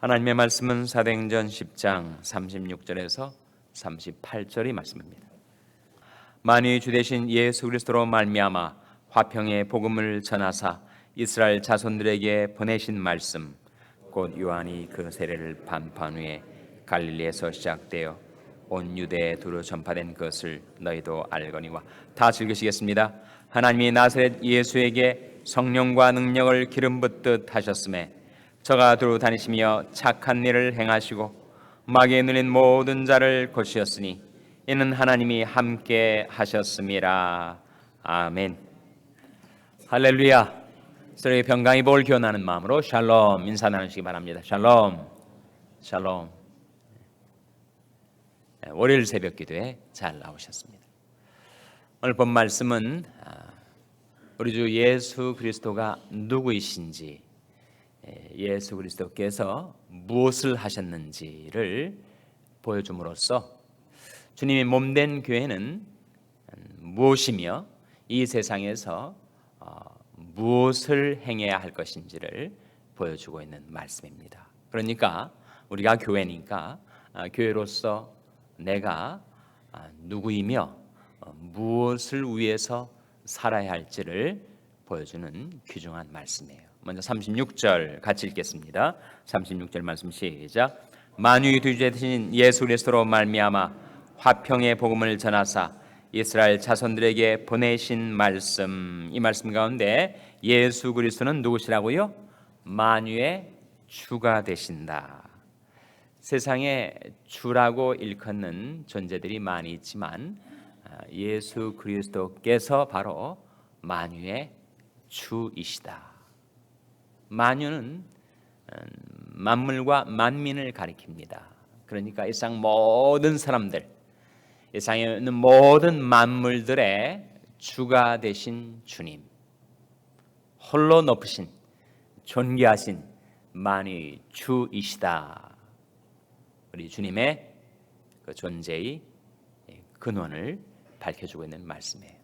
하나님의 말씀은 사도행전 10장 36절에서 38절의 말씀입니다. 만유의 주 되신 예수 그리스도로 말미암아 화평의 복음을 전하사 이스라엘 자손들에게 보내신 말씀, 곧 요한이 그 세례를 반포한 후에 갈릴리에서 시작되어 온 유대에 두루 전파된 것을 너희도 알거니와. 다 읽으시겠습니다. 하나님이 나사렛 예수에게 성령과 능력을 기름 붓듯 하셨음에 저가 두루 다니시며 착한 일을 행하시고 마귀에 눌린 모든 자를 고치셨으니 이는 하나님이 함께 하셨음이라. 아멘. 할렐루야. 서로의 평강이 볼 교훈하는 마음으로 샬롬 인사 나누시기 바랍니다. 샬롬. 샬롬. 월요일 새벽 기도에 잘 나오셨습니다. 오늘 본 말씀은 우리 주 예수 그리스도가 누구이신지, 예수 그리스도께서 무엇을 하셨는지를 보여줌으로써 주님의 몸된 교회는 무엇이며 이 세상에서 무엇을 행해야 할 것인지를 보여주고 있는 말씀입니다. 그러니까 우리가 교회니까 교회로서 내가 누구이며 무엇을 위해서 살아야 할지를 보여주는 귀중한 말씀이에요. 먼저 36절 같이 읽겠습니다. 36절 말씀 시작. 만유의 주 되신 예수 그리스도로 말미암아 화평의 복음을 전하사 이스라엘 자손들에게 보내신 말씀. 이 말씀 가운데 예수 그리스도는 누구시라고요? 만유의 주가 되신다. 세상에 주라고 일컫는 존재들이 많이 있지만 예수 그리스도께서 바로 만유의 주이시다. 만유는 만물과 만민을 가리킵니다. 그러니까 이 세상 모든 사람들, 이 세상에 있는 모든 만물들의 주가 되신 주님, 홀로 높으신 존귀하신 만유의 주이시다. 우리 주님의 그 존재의 근원을 밝혀주고 있는 말씀이에요.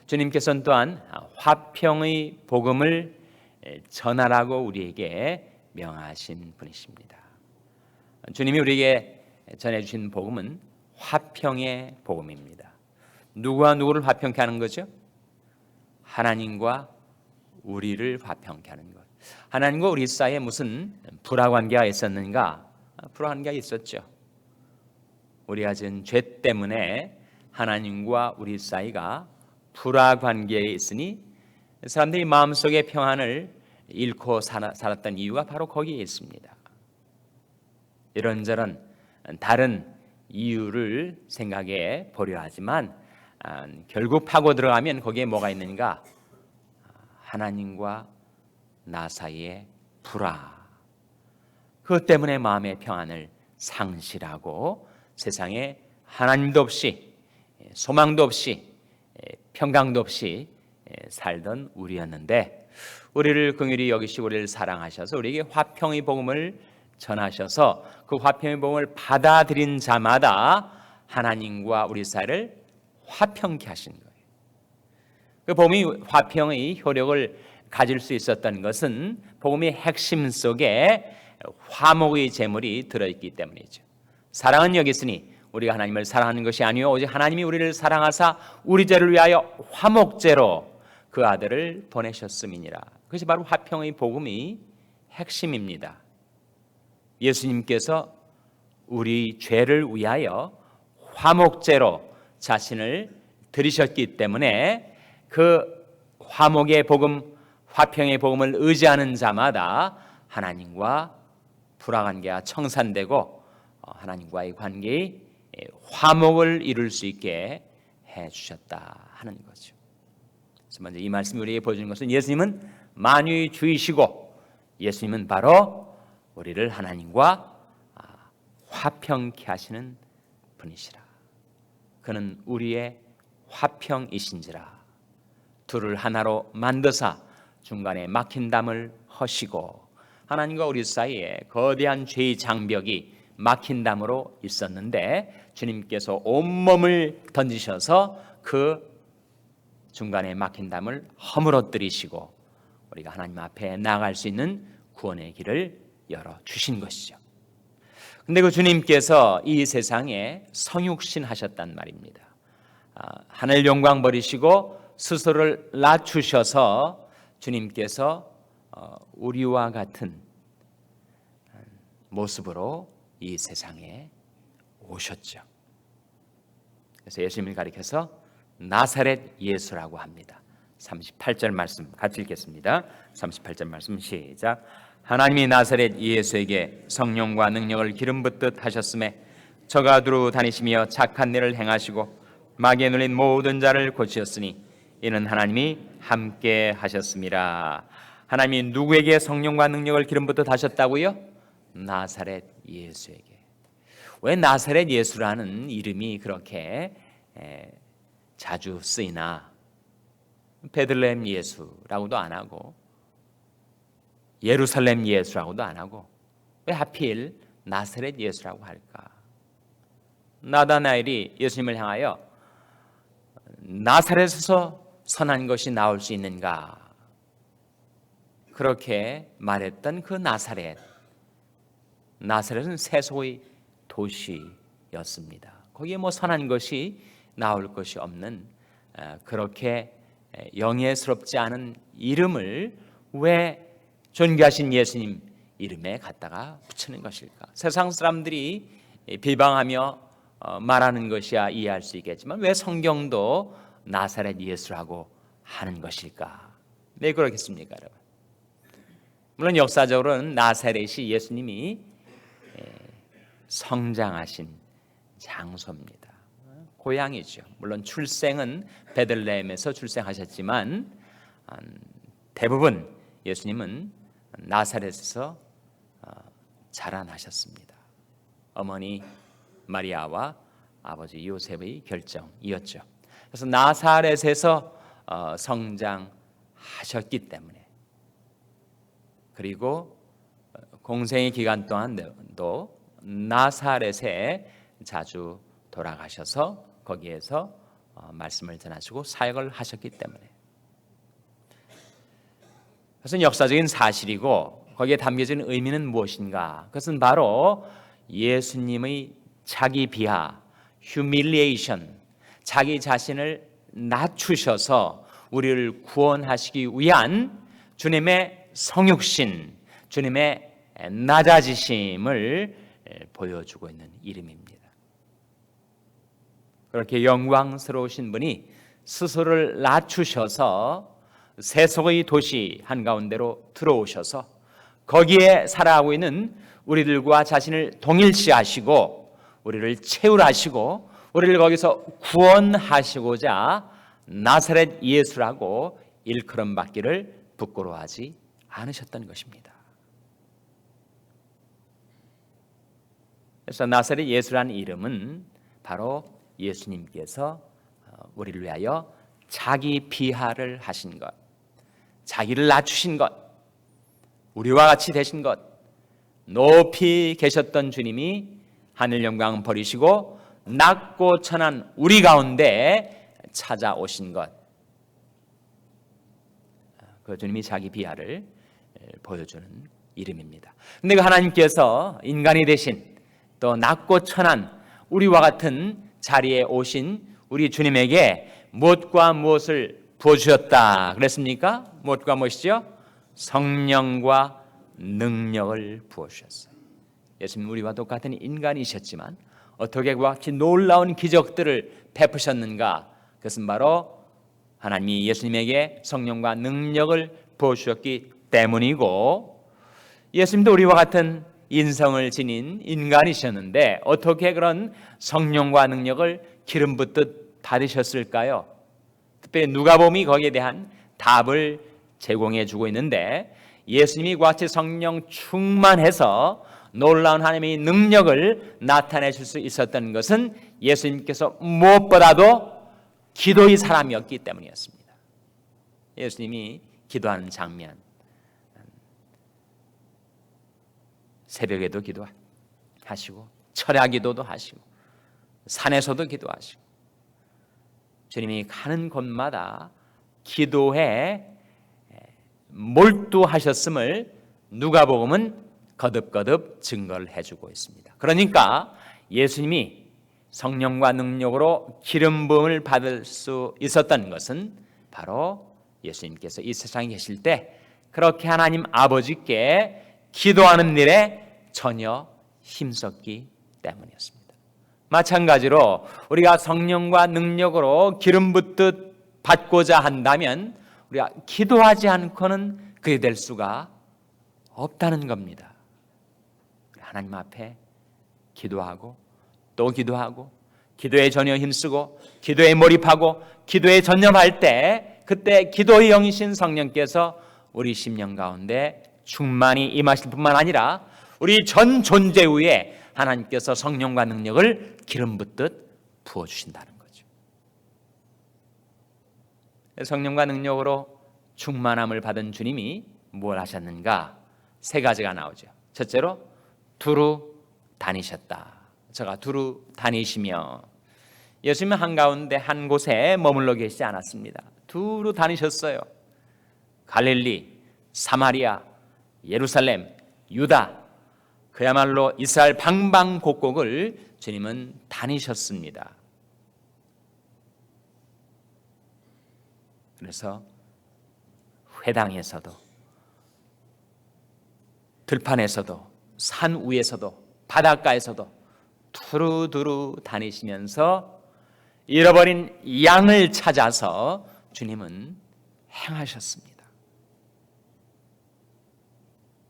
주님께서는 또한 화평의 복음을 전하라고 우리에게 명하신 분이십니다. 주님이 우리에게 전해주신 복음은 화평의 복음입니다. 누구와 누구를 화평케 하는 거죠? 하나님과 우리를 화평케 하는 것. 하나님과 우리 사이에 무슨 불화관계가 있었는가? 불화관계가 있었죠. 우리가 지은 죄 때문에 하나님과 우리 사이가 불화관계에 있으니 사람들이 마음속의 평안을 잃고 살았던 이유가 바로 거기에 있습니다. 이런저런 다른 이유를 생각해 보려 하지만 결국 파고 들어가면 거기에 뭐가 있는가? 하나님과 나 사이의 불화. 그것 때문에 마음의 평안을 상실하고 세상에 하나님도 없이 소망도 없이 평강도 없이 살던 우리였는데 우리를 긍휼히 여기시고 우리를 사랑하셔서 우리에게 화평의 복음을 전하셔서 그 화평의 복음을 받아들인 자마다 하나님과 우리 사이를 화평케 하신 거예요. 그 복음이 화평의 효력을 가질 수 있었던 것은 복음의 핵심 속에 화목의 제물이 들어있기 때문이죠. 사랑은 여기 있으니 우리가 하나님을 사랑하는 것이 아니요 오직 하나님이 우리를 사랑하사 우리 죄를 위하여 화목제로 그 아들을 보내셨음이니라. 그것이 바로 화평의 복음의 핵심입니다. 예수님께서 우리 죄를 위하여 화목제로 자신을 드리셨기 때문에 그 화목의 복음, 화평의 복음을 의지하는 자마다 하나님과 불화관계가 청산되고 하나님과의 관계의 화목을 이룰 수 있게 해주셨다 하는 거죠. 그래서 먼저 이 말씀이 우리에게 보여주는 것은 예수님은 만유의 주이시고 예수님은 바로 우리를 하나님과 화평케 하시는 분이시라. 그는 우리의 화평이신지라. 둘을 하나로 만드사 중간에 막힌 담을 허시고. 하나님과 우리 사이에 거대한 죄의 장벽이 막힌 담으로 있었는데 주님께서 온몸을 던지셔서 그 중간에 막힌 담을 허물어뜨리시고 우리가 하나님 앞에 나아갈 수 있는 구원의 길을 열어주신 것이죠. 근데 그 주님께서 이 세상에 성육신 하셨단 말입니다. 하늘 영광 버리시고 스스로를 낮추셔서 주님께서 우리와 같은 모습으로 이 세상에 오셨죠. 그래서 예수님을 가리켜서 나사렛 예수라고 합니다. 38절 말씀 같이 읽겠습니다. 38절 말씀 시작. 하나님이 나사렛 예수에게 성령과 능력을 기름 붓듯 하셨음에 저가 두루 다니시며 착한 일을 행하시고 마귀에 눌린 모든 자를 고치셨으니 이는 하나님이 함께 하셨습니다. 하나님이 누구에게 성령과 능력을 기름 붓듯 하셨다고요? 나사렛 예수에게. 왜 나사렛 예수라는 이름이 그렇게 자주 쓰이나? 베들레헴 예수라고도 안 하고 예루살렘 예수라고도 안 하고 왜 하필 나사렛 예수라고 할까? 나다나엘이 예수님을 향하여 나사렛에서 선한 것이 나올 수 있는가? 그렇게 말했던 그 나사렛은 세속의 도시였습니다. 거기에 뭐 선한 것이 나올 것이 없는 그렇게 영예스럽지 않은 이름을 왜 존귀하신 예수님 이름에 갖다가 붙이는 것일까? 세상 사람들이 비방하며 말하는 것이야 이해할 수 있겠지만 왜 성경도 나사렛 예수라고 하는 것일까? 왜 그렇겠습니까, 여러분? 물론 역사적으로는 나사렛이 예수님이 성장하신 장소입니다. 고향이죠. 물론 출생은 베들레헴에서 출생하셨지만 대부분 예수님은 나사렛에서 자라나셨습니다. 어머니 마리아와 아버지 요셉의 결정이었죠. 그래서 나사렛에서 성장하셨기 때문에 그리고 공생의 기간 동안도 나사렛에 자주 돌아가셔서 거기에서 말씀을 전하시고 사역을 하셨기 때문에 그것은 역사적인 사실이고 거기에 담겨진 의미는 무엇인가? 그것은 바로 예수님의 자기 비하, humiliation, 자기 자신을 낮추셔서 우리를 구원하시기 위한 주님의 성육신, 주님의 낮아지심을 보여주고 있는 이름입니다. 그렇게 영광스러우신 분이 스스로를 낮추셔서 세속의 도시 한가운데로 들어오셔서 거기에 살아가고 있는 우리들과 자신을 동일시하시고 우리를 채울하시고 우리를 거기서 구원하시고자 나사렛 예수라고 일컬음 받기를 부끄러워하지 않으셨던 것입니다. 그래서 나사렛 예수라는 이름은 바로 예수님께서 우리를 위하여 자기 비하를 하신 것, 자기를 낮추신 것, 우리와 같이 되신 것, 높이 계셨던 주님이 하늘 영광 버리시고 낮고 천한 우리 가운데 찾아오신 것, 그 주님이 자기 비하를 보여주는 이름입니다. 근데 그 하나님께서 인간이 되신 또 낮고 천한 우리와 같은 자리에 오신 우리 주님에게 무엇과 무엇을 부어주셨다 그랬습니까? 무엇과 무엇이죠? 성령과 능력을 부어주셨어요. 예수님 우리와 똑같은 인간이셨지만 어떻게 그와 같이 놀라운 기적들을 베푸셨는가? 그것은 바로 하나님이 예수님에게 성령과 능력을 부어주셨기 때문이고 예수님도 우리와 같은 인성을 지닌 인간이셨는데 어떻게 그런 성령과 능력을 기름 붓듯 받으셨을까요? 특별히 누가복음이 거기에 대한 답을 제공해 주고 있는데 예수님이 그와 같이 성령 충만해서 놀라운 하나님의 능력을 나타내 줄 수 있었던 것은 예수님께서 무엇보다도 기도의 사람이었기 때문이었습니다. 예수님이 기도하는 장면, 새벽에도 기도하시고 철야 기도도 하시고 산에서도 기도하시고 주님이 가는 곳마다 기도에 몰두하셨음을 누가복음은 거듭거듭 증거를 해주고 있습니다. 그러니까 예수님이 성령과 능력으로 기름 부음을 받을 수 있었던 것은 바로 예수님께서 이 세상에 계실 때 그렇게 하나님 아버지께 기도하는 일에 전혀 힘썼기 때문이었습니다. 마찬가지로 우리가 성령과 능력으로 기름 붓듯 받고자 한다면 우리가 기도하지 않고는 그리 될 수가 없다는 겁니다. 하나님 앞에 기도하고 또 기도하고 기도에 전혀 힘쓰고 기도에 몰입하고 기도에 전념할 때 그때 기도의 영이신 성령께서 우리 심령 가운데 충만히 임하실 뿐만 아니라 우리 전 존재 위에 하나님께서 성령과 능력을 기름 붓듯 부어주신다는 거죠. 성령과 능력으로 충만함을 받은 주님이 뭘 하셨는가? 세 가지가 나오죠. 첫째로 두루 다니셨다. 저가 두루 다니시며, 예수님은 한가운데 한 곳에 머물러 계시지 않았습니다. 두루 다니셨어요. 갈릴리, 사마리아, 예루살렘, 유다, 그야말로 이스라엘 방방곡곡을 주님은 다니셨습니다. 그래서 회당에서도 들판에서도 산 위에서도 바닷가에서도 두루두루 다니시면서 잃어버린 양을 찾아서 주님은 행하셨습니다.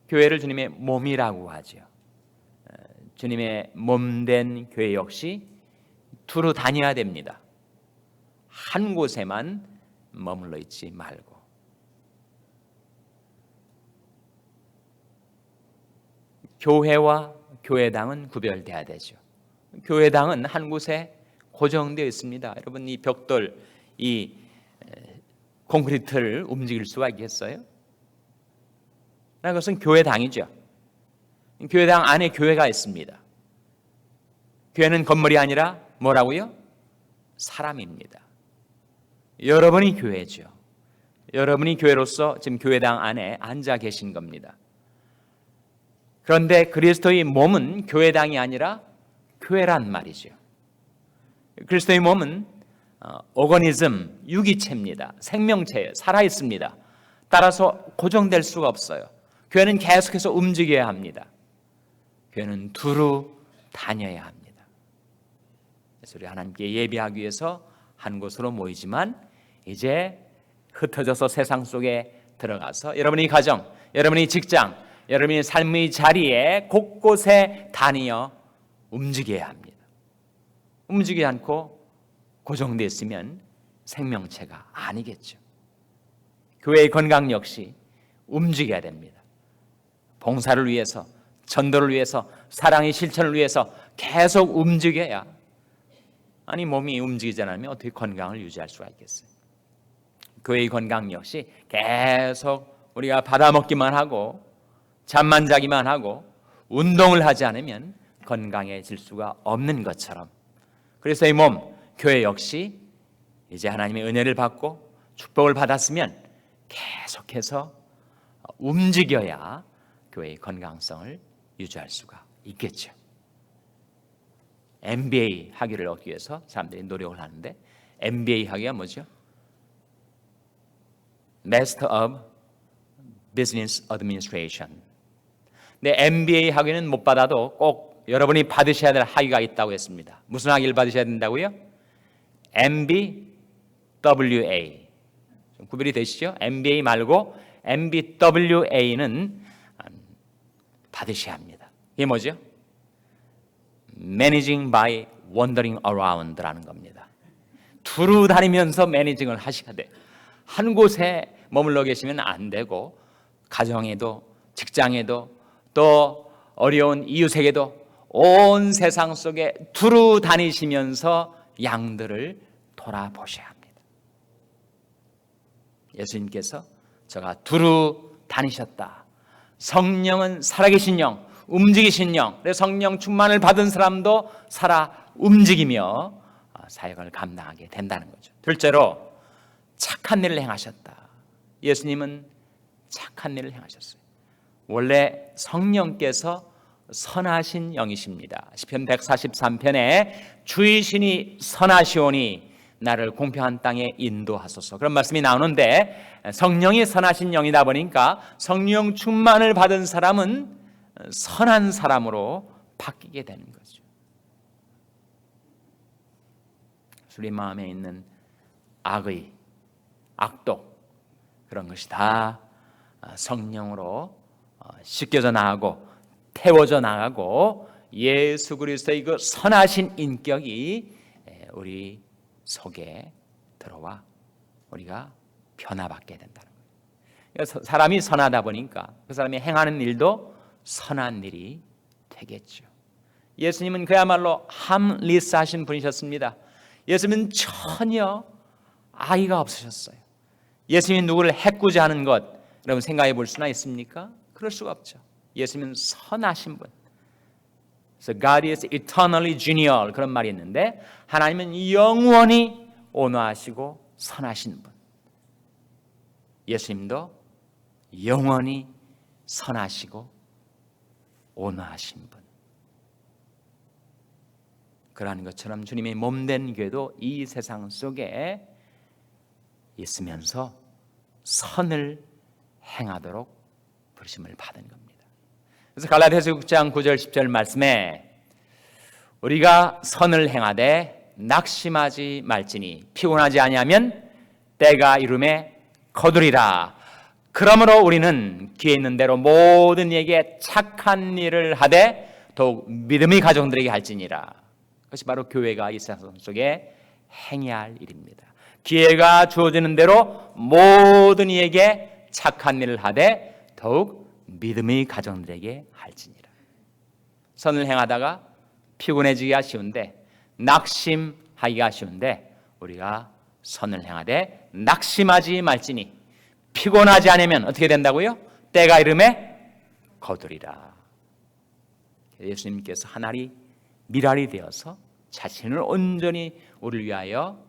교회를 주님의 몸이라고 하죠. 주님의 몸된 교회 역시 두루 다녀야 됩니다. 한 곳에만 머물러 있지 말고. 교회와 교회당은 구별돼야 되죠. 교회당은 한 곳에 고정되어 있습니다. 여러분, 이 벽돌, 이 콘크리트를 움직일 수가 있겠어요? 그것은 교회당이죠. 교회당 안에 교회가 있습니다. 교회는 건물이 아니라 뭐라고요? 사람입니다. 여러분이 교회죠. 여러분이 교회로서 지금 교회당 안에 앉아 계신 겁니다. 그런데 그리스도의 몸은 교회당이 아니라 교회란 말이죠. 그리스도의 몸은 오거니즘, 유기체입니다. 생명체예요. 살아있습니다. 따라서 고정될 수가 없어요. 교회는 계속해서 움직여야 합니다. 교회는 두루 다녀야 합니다. 그래서 우리 하나님께 예배하기 위해서 한 곳으로 모이지만 이제 흩어져서 세상 속에 들어가서 여러분의 가정, 여러분의 직장, 여러분의 삶의 자리에 곳곳에 다니어 움직여야 합니다. 움직이지 않고 고정되어 있으면 생명체가 아니겠죠. 교회의 건강 역시 움직여야 됩니다. 봉사를 위해서, 전도를 위해서, 사랑의 실천을 위해서 계속 움직여야, 아니 몸이 움직이지 않으면 어떻게 건강을 유지할 수가 있겠어요. 교회의 건강 역시 계속 우리가 받아먹기만 하고 잠만 자기만 하고 운동을 하지 않으면 건강해질 수가 없는 것처럼, 그래서 이 몸, 교회 역시 이제 하나님의 은혜를 받고 축복을 받았으면 계속해서 움직여야 교회의 건강성을 유지할 수가 있겠죠. MBA 학위를 얻기 위해서 사람들이 노력을 하는데, MBA 학위가 뭐죠? Master of Business Administration. 근데 MBA 학위는 못 받아도 꼭 여러분이 받으셔야 될 학위가 있다고 했습니다. 무슨 학위를 받으셔야 된다고요? MBWA. 좀 구별이 되시죠? MBA 말고 MBWA는 받으셔야 합니다. 이게 뭐죠? Managing by Wandering Around라는 겁니다. 두루 다니면서 매니징을 하셔야 돼요. 한 곳에 머물러 계시면 안 되고, 가정에도 직장에도 또 어려운 이웃에게도 온 세상 속에 두루 다니시면서 양들을 돌아보셔야 합니다. 예수님께서 저가 두루 다니셨다. 성령은 살아계신 영, 움직이신 영, 그래서 성령 충만을 받은 사람도 살아 움직이며 사역을 감당하게 된다는 거죠. 둘째로 착한 일을 행하셨다. 예수님은 착한 일을 행하셨어요. 원래 성령께서 선하신 영이십니다. 시편 143편에 주이시니 선하시오니 나를 공평한 땅에 인도하소서, 그런 말씀이 나오는데, 성령이 선하신 영이다 보니까 성령 충만을 받은 사람은 선한 사람으로 바뀌게 되는 거죠. 우리 마음에 있는 악의, 악독, 그런 것이 다 성령으로 씻겨져 나가고 태워져 나가고 예수 그리스도의 그 선하신 인격이 우리 속에 들어와 우리가 변화받게 된다는 거예요. 사람이 선하다 보니까 그 사람이 행하는 일도 선한 일이 되겠죠. 예수님은 그야말로 함리스하신 분이셨습니다. 예수님은 전혀 악의가 없으셨어요. 예수님이 누구를 해코지하는 것, 여러분 생각해 볼 수나 있습니까? 그럴 수가 없죠. 예수님은 선하신 분. So God is eternally genial, 그런 말이 있는데, 하나님은 영원히 온화하시고 선하신 분. 예수님도 영원히 선하시고 온화하신 분. 그러한 것처럼 주님의 몸된 교회도 이 세상 속에 있으면서 선을 행하도록 부르심을 받은 겁니다. 그래서 갈라디아서 6장 9절 10절 말씀에 우리가 선을 행하되 낙심하지 말지니 피곤하지 아니하면 때가 이름에 거두리라. 그러므로 우리는 귀에 있는 대로 모든 이에게 착한 일을 하되 더욱 믿음의 가정들에게 할지니라. 그것이 바로 교회가 이 세상 속에 행해야 할 일입니다. 기회가 주어지는 대로 모든 이에게 착한 일을 하되 더욱 믿음의 가정들에게 할지니라. 선을 행하다가 피곤해지기가 쉬운데, 낙심하기가 쉬운데, 우리가 선을 행하되 낙심하지 말지니 피곤하지 않으면 어떻게 된다고요? 때가 이름에 거두리라. 예수님께서 하나리 미랄이 되어서 자신을 온전히 우리를 위하여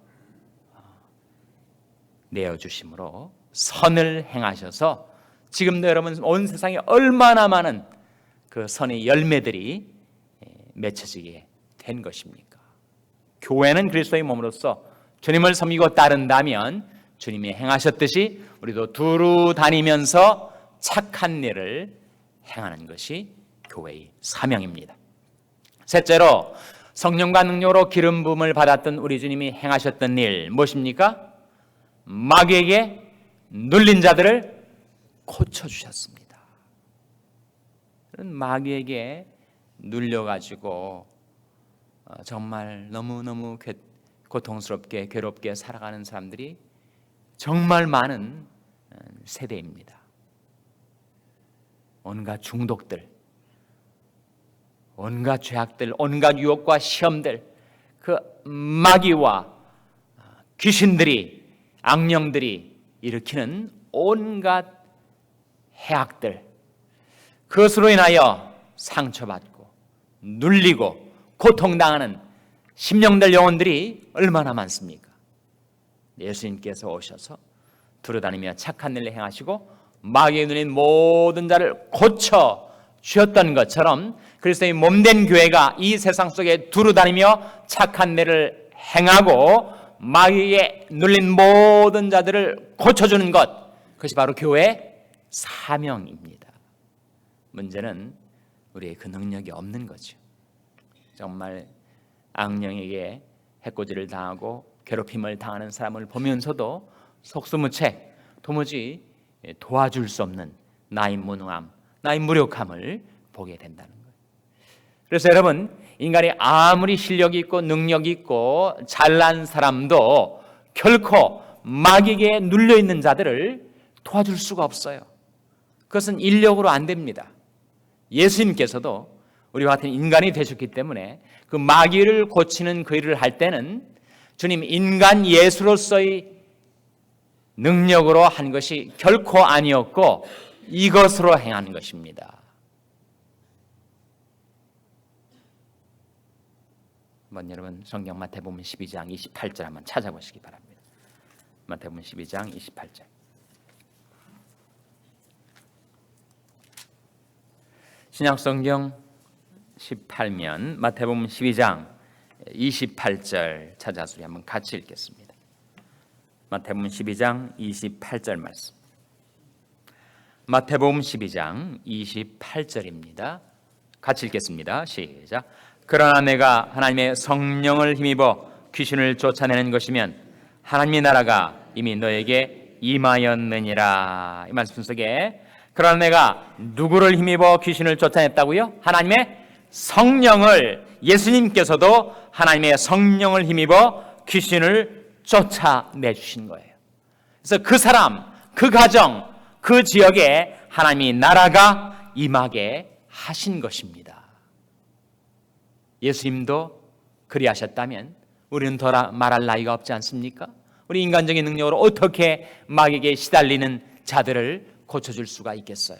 내어주심으로 선을 행하셔서 지금도 여러분 온 세상에 얼마나 많은 그 선의 열매들이 맺혀지게 된 것입니까? 교회는 그리스도의 몸으로서 주님을 섬기고 따른다면 주님이 행하셨듯이 우리도 두루 다니면서 착한 일을 행하는 것이 교회의 사명입니다. 셋째로, 성령과 능력으로 기름 부음을 받았던 우리 주님이 행하셨던 일 무엇입니까? 마귀에게 눌린 자들을 고쳐주셨습니다. 마귀에게 눌려가지고 정말 너무너무 고통스럽게 괴롭게 살아가는 사람들이 정말 많은 세대입니다. 온갖 중독들, 온갖 죄악들, 온갖 유혹과 시험들, 그 마귀와 귀신들이, 악령들이 일으키는 온갖 해악들, 그것으로 인하여 상처받고 눌리고 고통당하는 심령들, 영혼들이 얼마나 많습니까? 예수님께서 오셔서 두루다니며 착한 일을 행하시고 마귀에 눌린 모든 자를 고쳐 주셨던 것처럼 그리스도의 몸된 교회가 이 세상 속에 두루다니며 착한 일을 행하고 마귀에 눌린 모든 자들을 고쳐주는 것, 그것이 바로 교회의 사명입니다. 문제는 우리의 그 능력이 없는 거죠. 정말 악령에게 해코지를 당하고 괴롭힘을 당하는 사람을 보면서도 속수무책, 도무지 도와줄 수 없는 나의 무능함, 나의 무력함을 보게 된다는 거예요. 그래서 여러분, 인간이 아무리 실력이 있고 능력이 있고 잘난 사람도 결코 마귀에게 눌려있는 자들을 도와줄 수가 없어요. 그것은 인력으로 안 됩니다. 예수님께서도 우리와 같은 인간이 되셨기 때문에 그 마귀를 고치는 그 일을 할 때는 주님 인간 예수로서의 능력으로 한 것이 결코 아니었고 이것으로 행하는 것입니다. 한번 여러분 성경 마태복음 12장 28절 한번 찾아보시기 바랍니다. 마태복음 12장 28절. 신약성경 18면 마태복음 12장 28절 찾아서 우리 한번 같이 읽겠습니다. 마태복음 12장 28절 말씀. 마태복음 12장 28절입니다. 같이 읽겠습니다. 시작. 그러나 내가 하나님의 성령을 힘입어 귀신을 쫓아내는 것이면 하나님의 나라가 이미 너에게 임하였느니라. 이 말씀 속에 그러나 내가 누구를 힘입어 귀신을 쫓아냈다고요? 하나님의 성령을, 예수님께서도 하나님의 성령을 힘입어 귀신을 쫓아내 주신 거예요. 그래서 그 사람, 그 가정, 그 지역에 하나님의 나라가 임하게 하신 것입니다. 예수님도 그리하셨다면 우리는 더 말할 나위가 없지 않습니까? 우리 인간적인 능력으로 어떻게 마귀에게 시달리는 자들을 고쳐줄 수가 있겠어요?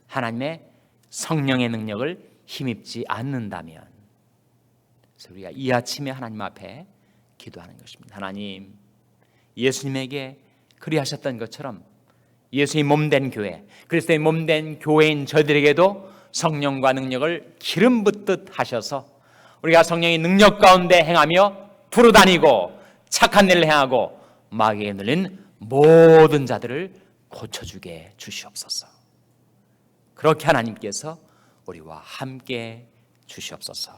하나님의 성령의 능력을 힘입지 않는다면. 그래서 우리가 이 아침에 하나님 앞에 기도하는 것입니다. 하나님, 예수님에게 그리하셨던 것처럼 예수님 몸된 교회, 그리스도의 몸된 교회인 저들에게도 성령과 능력을 기름 붓듯 하셔서 우리가 성령의 능력 가운데 행하며 두루다니고 착한 일을 행하고 마귀에 눌린 모든 자들을 고쳐주게 주시옵소서. 그렇게 하나님께서 우리와 함께 주시옵소서.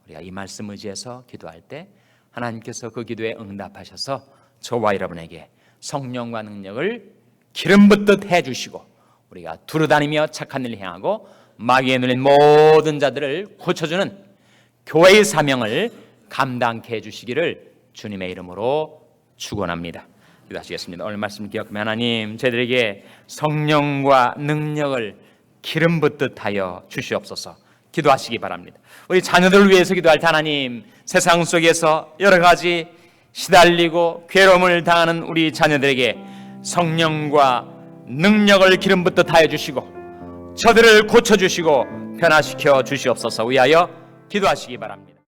우리가 이 말씀 의지해서 기도할 때 하나님께서 그 기도에 응답하셔서 저와 여러분에게 성령과 능력을 기름 붓듯 해주시고 우리가 두루다니며 착한 일을 행하고 마귀에 눌린 모든 자들을 고쳐주는 교회의 사명을 감당케 해주시기를 주님의 이름으로 축원합니다. 기도하시겠습니다. 오늘 말씀 기억하며 하나님, 저희들에게 성령과 능력을 기름 붓듯 하여 주시옵소서. 기도하시기 바랍니다. 우리 자녀들을 위해서 기도할 때 하나님, 세상 속에서 여러 가지 시달리고 괴로움을 당하는 우리 자녀들에게 성령과 능력을 기름 붓듯 하여 주시고 저들을 고쳐주시고 변화시켜 주시옵소서. 위하여 기도하시기 바랍니다.